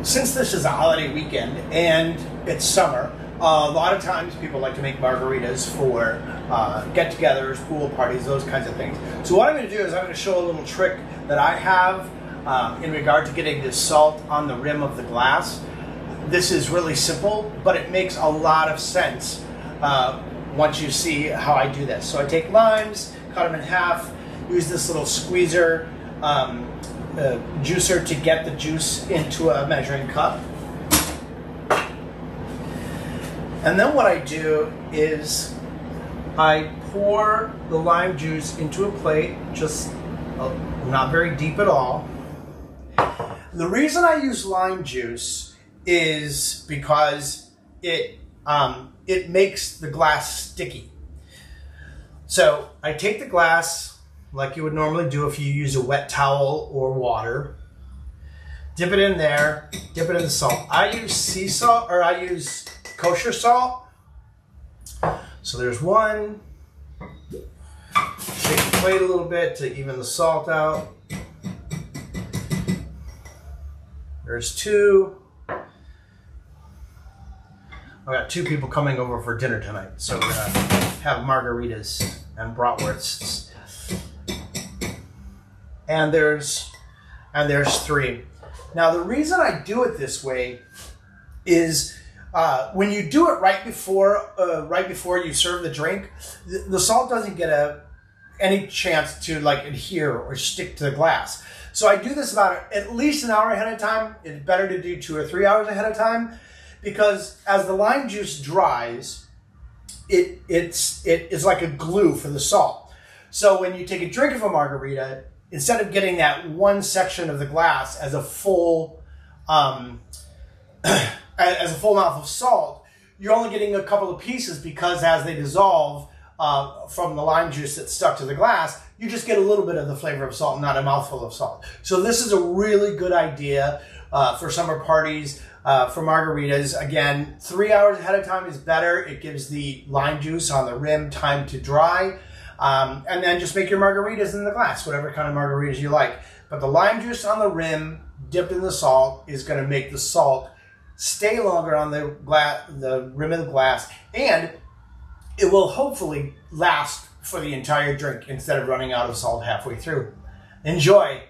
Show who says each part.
Speaker 1: Since this is a holiday weekend and it's summer, a lot of times people like to make margaritas for get-togethers, pool parties, those kinds of things. So what I'm going to do is I'm going to show a little trick that I have in regard to getting this salt on the rim of the glass. This is really simple, but it makes a lot of sense once you see how I do this. So I take limes, cut them in half, use this little squeezer juicer to get the juice into a measuring cup. And then what I do is I pour the lime juice into a plate, just not very deep at all. The reason I use lime juice is because it makes the glass sticky. So I take the glass like you would normally do if you use a wet towel or water, dip it in there, dip it in the salt. I use sea salt, or I use kosher salt. So there's one. Shake the plate a little bit to even the salt out. There's two. I've got two people coming over for dinner tonight, so we're gonna have margaritas and bratwursts. And there's three. Now the reason I do it this way is when you do it right before you serve the drink, the salt doesn't get any chance to like adhere or stick to the glass. So I do this about at least an hour ahead of time. It's better to do 2 or 3 hours ahead of time, because as the lime juice dries, it's like a glue for the salt. So when you take a drink of a margarita, instead of getting that one section of the glass as a full mouth of salt, you're only getting a couple of pieces, because as they dissolve from the lime juice that's stuck to the glass, you just get a little bit of the flavor of salt, not a mouthful of salt. So this is a really good idea for summer parties, for margaritas. Again, 3 hours ahead of time is better. It gives the lime juice on the rim time to dry. And then just make your margaritas in the glass, whatever kind of margaritas you like. But the lime juice on the rim, dipped in the salt, is going to make the salt stay longer on the rim of the glass, and it will hopefully last for the entire drink instead of running out of salt halfway through. Enjoy!